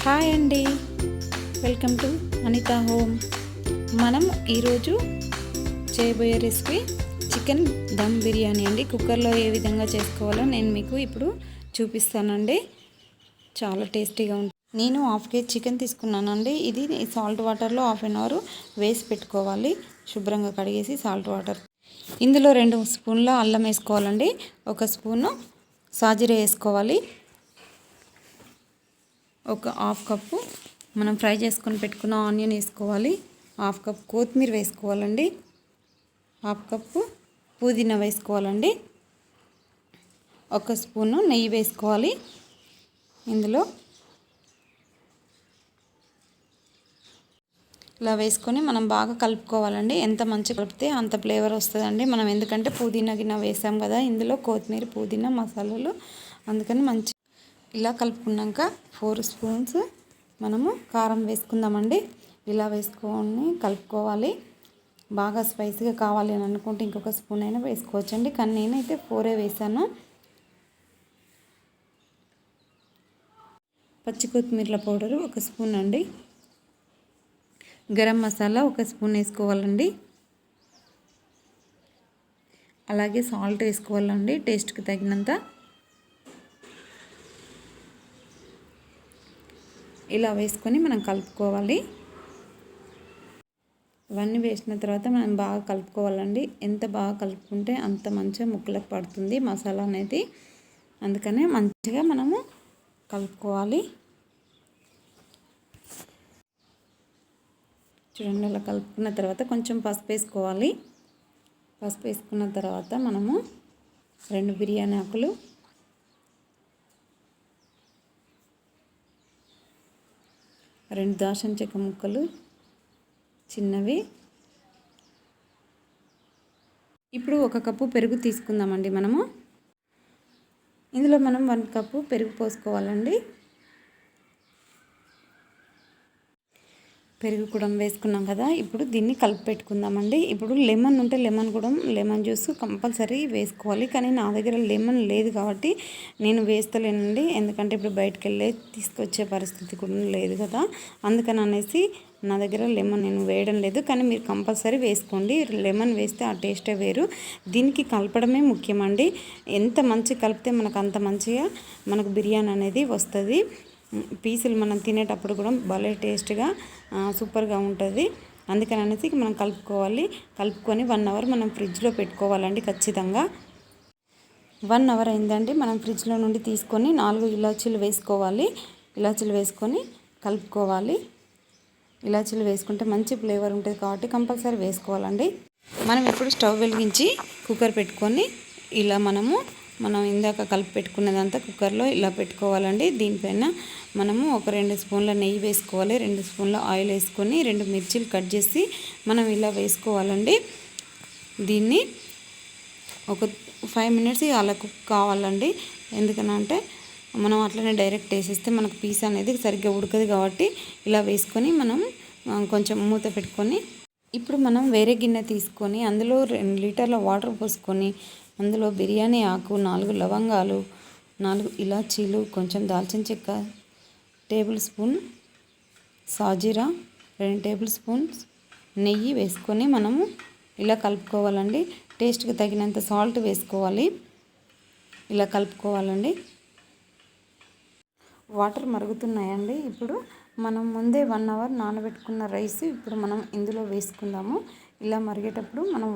Hi అండి, welcome to Anita home. మనం ఈరోజు చేయబోయే రెసిపీ చికెన్ దమ్ బిర్యానీ అండి. కుక్కర్లో ఏ విధంగా చేసుకోవాలో నేను మీకు ఇప్పుడు చూపిస్తానండి. చాలా టేస్టీగా ఉంటుంది. నేను హాఫ్ కేజీ చికెన్ తీసుకున్నానండి. ఇది సాల్ట్ వాటర్లో హాఫ్ అన్ అవర్ వేసి పెట్టుకోవాలి. శుభ్రంగా కడిగేసి సాల్ట్ వాటర్. ఇందులో 2 స్పూన్ల అల్లం వేసుకోవాలండి. 1 స్పూను సాజీర వేసుకోవాలి. ఒక హాఫ్ కప్పు మనం ఫ్రై చేసుకొని పెట్టుకున్న ఆనియన్ వేసుకోవాలి. హాఫ్ కప్ కొత్తిమీర వేసుకోవాలండి. హాఫ్ కప్పు పుదీనా వేసుకోవాలండి. 1 స్పూను నెయ్యి వేసుకోవాలి. ఇందులో ఇలా వేసుకొని మనం బాగా కలుపుకోవాలండి. ఎంత మంచిగా కలిపితే అంత ఫ్లేవర్ వస్తుందండి. మనం ఎందుకంటే పుదీనా గిన్నె వేసాం కదా, ఇందులో కొత్తిమీర పుదీనా మసాలాలు, అందుకని మంచి ఇలా కలుపుకున్నాక 4 స్పూన్స్ మనము కారం వేసుకుందామండి. ఇలా వేసుకొని కలుపుకోవాలి. బాగా స్పైసీగా కావాలి అని అనుకుంటే ఇంకొక స్పూన్ అయినా వేసుకోవచ్చండి, కానీ నేనైతే 4 వేసాను. పచ్చి కొత్తిమీర పౌడరు 1 స్పూన్ అండి. గరం మసాలా 1 స్పూన్ వేసుకోవాలండి. అలాగే సాల్ట్ వేసుకోవాలండి టేస్ట్కి తగినంత. ఇలా వేసుకొని మనం కలుపుకోవాలి. ఇవన్నీ వేసిన తర్వాత మనం బాగా కలుపుకోవాలండి. ఎంత బాగా కలుపుకుంటే అంత మంచిగా ముక్కలకు పడుతుంది మసాలా అనేది. అందుకనే మంచిగా మనము కలుపుకోవాలి. చూడండి, అలా కలుపుకున్న తర్వాత కొంచెం పసుపు వేసుకోవాలి. పసుపు వేసుకున్న తర్వాత మనము 2 బిర్యానీ ఆకులు, 2 దాల్చిన చెక్క ముక్కలు చిన్నవి. ఇప్పుడు 1 కప్పు పెరుగు తీసుకుందామండి. మనము ఇందులో మనం 1 కప్పు పెరుగు పోసుకోవాలండి. పెరుగు కూడా వేసుకున్నాం కదా, ఇప్పుడు దీన్ని కలిపి పెట్టుకుందామండి. ఇప్పుడు లెమన్ ఉంటే లెమన్ జ్యూస్ కంపల్సరీ వేసుకోవాలి, కానీ నా దగ్గర లెమన్ లేదు కాబట్టి నేను వేస్తలేనండి. ఎందుకంటే ఇప్పుడు బయటకు వెళ్ళి తీసుకొచ్చే పరిస్థితి కూడా లేదు కదా, అందుకని అనేసి నా దగ్గర లెమన్ నేను వేయడం లేదు. కానీ మీరు కంపల్సరీ వేసుకోండి. లెమన్ వేస్తే ఆ టేస్టే వేరు. దీనికి కలపడమే ముఖ్యమండి. ఎంత మంచిగా కలిపితే మనకు అంత మంచిగా మనకు బిర్యానీ అనేది వస్తుంది. పీసులు మనం తినేటప్పుడు కూడా భలే టేస్ట్గా సూపర్గా ఉంటుంది. అందుకని అనేసి మనం కలుపుకొని 1 అవర్ మనం ఫ్రిడ్జ్లో పెట్టుకోవాలండి. ఖచ్చితంగా 1 అవర్ అయిందండి. మనం ఫ్రిడ్జ్లో నుండి తీసుకొని 4 ఇలాచీలు వేసుకోవాలి. ఇలాచీలు వేసుకొని కలుపుకోవాలి. ఇలాచీలు వేసుకుంటే మంచి ఫ్లేవర్ ఉంటుంది కాబట్టి కంపల్సరీ వేసుకోవాలండి. మనం ఇప్పుడు స్టవ్ వెలిగించి కుక్కర్ పెట్టుకొని ఇలా మనం ఇందాక కలిపి పెట్టుకున్నదంతా కుక్కర్లో ఇలా పెట్టుకోవాలండి. దీనిపైన మనము ఒక 2 స్పూన్ల నెయ్యి వేసుకోవాలి. 2 స్పూన్ల ఆయిల్ వేసుకొని 2 మిర్చీలు కట్ చేసి మనం ఇలా వేసుకోవాలండి. దీన్ని ఒక 5 మినిట్స్ అలా కుక్ కావాలండి. ఎందుకనంటే మనం అట్లనే డైరెక్ట్ వేసేస్తే మనకు పీస్ అనేది సరిగ్గా ఉడకదు కాబట్టి ఇలా వేసుకొని మనం కొంచెం మూత పెట్టుకొని, ఇప్పుడు మనం వేరే గిన్నె తీసుకొని అందులో 2 లీటర్ల వాటర్ పోసుకొని అందులో బిర్యానీ ఆకు, 4 లవంగాలు, 4 ఇలాచీలు, కొంచెం దాల్చిన చెక్క, టేబుల్ స్పూన్ సాజీరా, 2 టేబుల్ స్పూన్స్ నెయ్యి వేసుకొని మనము ఇలా కలుపుకోవాలండి. టేస్ట్కి తగినంత సాల్ట్ వేసుకోవాలి. ఇలా కలుపుకోవాలండి. వాటర్ మరుగుతున్నాయండి. ఇప్పుడు మనం ముందే 1 అవర్ నానబెట్టుకున్న రైస్ ఇప్పుడు మనం ఇందులో వేసుకుందాము. ఇలా మరిగేటప్పుడు మనం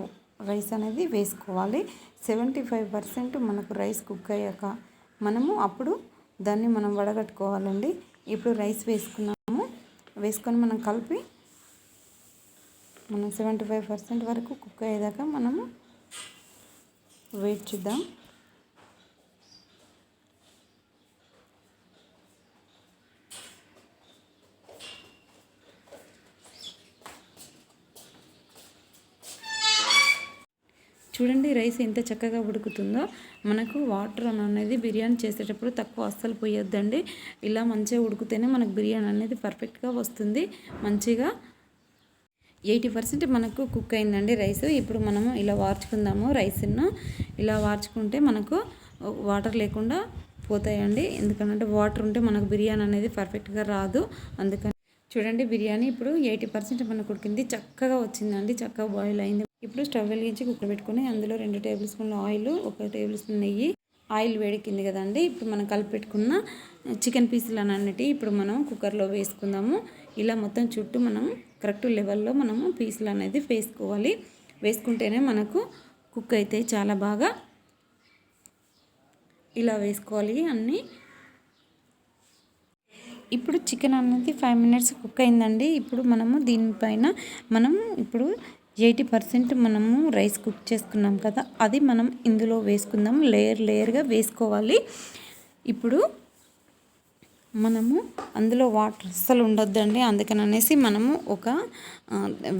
రైస్ అనేది వేసుకోవాలి. 75% మనకు రైస్ కుక్ అయ్యాక మనము అప్పుడు దాన్ని మనం వడగట్టుకోవాలండి. ఇప్పుడు రైస్ వేసుకొని మనం కలిపి మనం 75% వరకు కుక్ అయ్యేదాకా మనము వెయిట్ చేద్దాం. చూడండి, రైస్ ఎంత చక్కగా ఉడుకుతుందో. మనకు వాటర్ అనేది బిర్యానీ చేసేటప్పుడు తక్కువ అస్సలు పోయొద్దండి. ఇలా మంచిగా ఉడికితేనే మనకు బిర్యానీ అనేది పర్ఫెక్ట్గా వస్తుంది. మంచిగా 80% మనకు కుక్ అయిందండి రైస్. ఇప్పుడు మనము ఇలా వార్చుకుందాము. రైస్ను ఇలా వార్చుకుంటే మనకు వాటర్ లేకుండా పోతాయండి. ఎందుకంటే వాటర్ ఉంటే మనకు బిర్యానీ అనేది పర్ఫెక్ట్గా రాదు. అందుకని చూడండి బిర్యానీ ఇప్పుడు 80% మనకు ఉడికింది, చక్కగా వచ్చిందండి, చక్కగా బాయిల్ అయింది. ఇప్పుడు స్టవ్ వెలిగించి కుక్కర్ పెట్టుకొని అందులో 2 టేబుల్ స్పూన్ల ఆయిల్, 1 టేబుల్ స్పూన్ నెయ్యి. ఆయిల్ వేడెక్కింది కదండి, ఇప్పుడు మనం కలిపి పెట్టుకున్న చికెన్ పీసులు అన్నిటి ఇప్పుడు మనం కుక్కర్లో వేసుకుందాము. ఇలా మొత్తం చుట్టూ మనం కరెక్ట్ లెవెల్లో మనము పీసులు అనేది వేసుకోవాలి. వేసుకుంటేనే మనకు కుక్ అయితే చాలా బాగా. ఇలా వేసుకోవాలి అన్నీ. ఇప్పుడు చికెన్ అనేది 5 మినిట్స్ కుక్ అయిందండి. ఇప్పుడు మనము దీనిపైన ఇప్పుడు 80% మనము రైస్ కుక్ చేసుకున్నాం కదా, అది మనం ఇందులో వేసుకుందాం. లేయర్గా వేసుకోవాలి. ఇప్పుడు మనము అందులో వాటర్ అస్సలు ఉండొద్దండి. అందుకననేసి మనము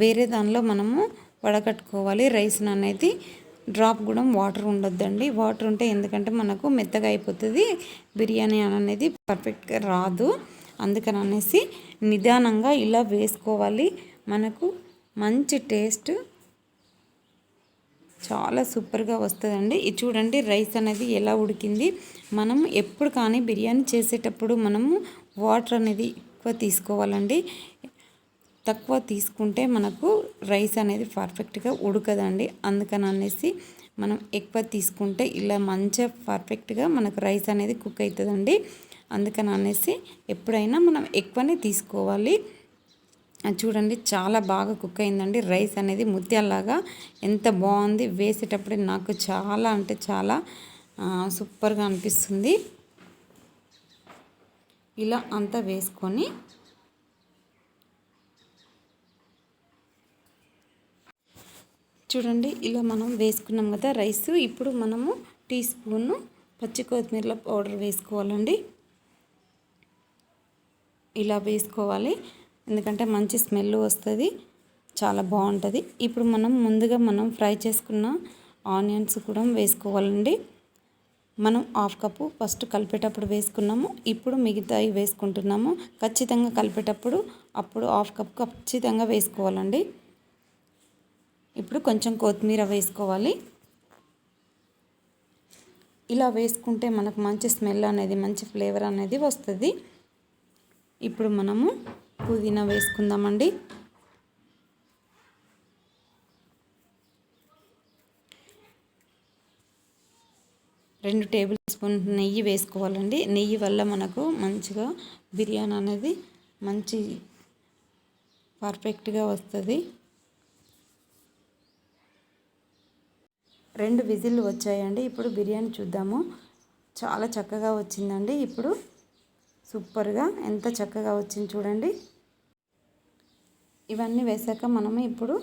వేరే దానిలో మనము వడకట్టుకోవాలి. రైస్ అనేది డ్రాప్ కూడా వాటర్ ఉండొద్దండి. వాటర్ ఉంటే ఎందుకంటే మనకు మెత్తగా అయిపోతుంది, బిర్యానీ అనేది పర్ఫెక్ట్గా రాదు. అందుకననేసి నిదానంగా ఇలా వేసుకోవాలి. మనకు మంచి టేస్ట్ చాలా సూపర్గా వస్తుందండి. ఇది చూడండి రైస్ అనేది ఎలా ఉడికింది. మనం ఎప్పుడు కానీ బిర్యానీ చేసేటప్పుడు మనము వాటర్ అనేది ఎక్కువ తీసుకోవాలండి. తక్కువ తీసుకుంటే మనకు రైస్ అనేది పర్ఫెక్ట్గా ఉడకదండి. అందుకననేసి మనం ఎక్కువ తీసుకుంటే ఇలా మంచిగా పర్ఫెక్ట్గా మనకు రైస్ అనేది కుక్ అవుతుందండి. అందుకననేసి ఎప్పుడైనా మనం ఎక్కువనే తీసుకోవాలి. చూడండి చాలా బాగా కుక్ అయిందండి. రైస్ అనేది ముత్యాలలాగా ఎంత బాగుంది. వేసేటప్పుడే నాకు చాలా అంటే చాలా సూపర్గా అనిపిస్తుంది. ఇలా అంతా వేసుకొని చూడండి ఇలా మనం వేసుకున్నాం కదా రైస్. ఇప్పుడు మనము టీ స్పూన్ పచ్చి కొత్తిమీర పౌడర్ వేసుకోవాలండి. ఇలా వేసుకోవాలి, ఎందుకంటే మంచి స్మెల్ వస్తుంది, చాలా బాగుంటుంది. ఇప్పుడు ముందుగా మనం ఫ్రై చేసుకున్న ఆనియన్స్ కూడా వేసుకోవాలండి. మనం 1/2 కప్పు ఫస్ట్ కలిపేటప్పుడు వేసుకున్నాము, ఇప్పుడు మిగతాయి వేసుకుంటున్నాము. ఖచ్చితంగా కలిపేటప్పుడు అప్పుడు 1/2 కప్పు ఖచ్చితంగా వేసుకోవాలండి. ఇప్పుడు కొంచెం కొత్తిమీర వేసుకోవాలి. ఇలా వేసుకుంటే మనకు మంచి స్మెల్ అనేది, మంచి ఫ్లేవర్ అనేది వస్తుంది. ఇప్పుడు మనము పుదీనా వేసుకుందామండి. రెండు టేబుల్ స్పూన్ నెయ్యి వేసుకోవాలండి. నెయ్యి వల్ల మనకు మంచిగా బిర్యానీ అనేది మంచి పర్ఫెక్ట్గా వస్తుంది. 2 విజిల్లు వచ్చాయండి. ఇప్పుడు బిర్యానీ చూద్దాము. చాలా చక్కగా వచ్చిందండి. ఇప్పుడు సూపర్గా ఎంత చక్కగా వచ్చింది చూడండి. ఇవన్నీ వేసాక మనము ఇప్పుడు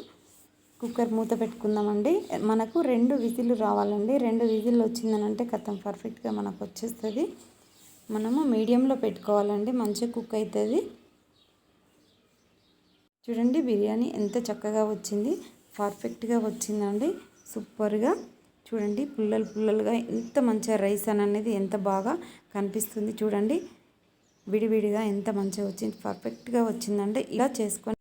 కుక్కర్ మూత పెట్టుకుందామండి. మనకు 2 విజిల్లు రావాలండి. 2 విజిల్లు వచ్చిందనంటే కథం పర్ఫెక్ట్గా మనకు వచ్చేస్తుంది. మనము మీడియంలో పెట్టుకోవాలండి, మంచిగా కుక్ అవుతుంది. చూడండి బిర్యానీ ఎంత చక్కగా వచ్చింది, పర్ఫెక్ట్గా వచ్చిందండి, సూపర్గా. చూడండి పుల్లలుగా ఎంత మంచిగా రైస్ అనేది ఎంత బాగా కనిపిస్తుంది. చూడండి విడివిడిగా ఎంత మంచిగా వచ్చింది, పర్ఫెక్ట్గా వచ్చిందండి. ఇలా చేసుకొని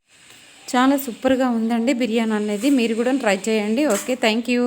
చాలా సూపర్గా ఉందండి బిర్యానీ అనేది. మీరు కూడా ట్రై చేయండి. Okay, thank you.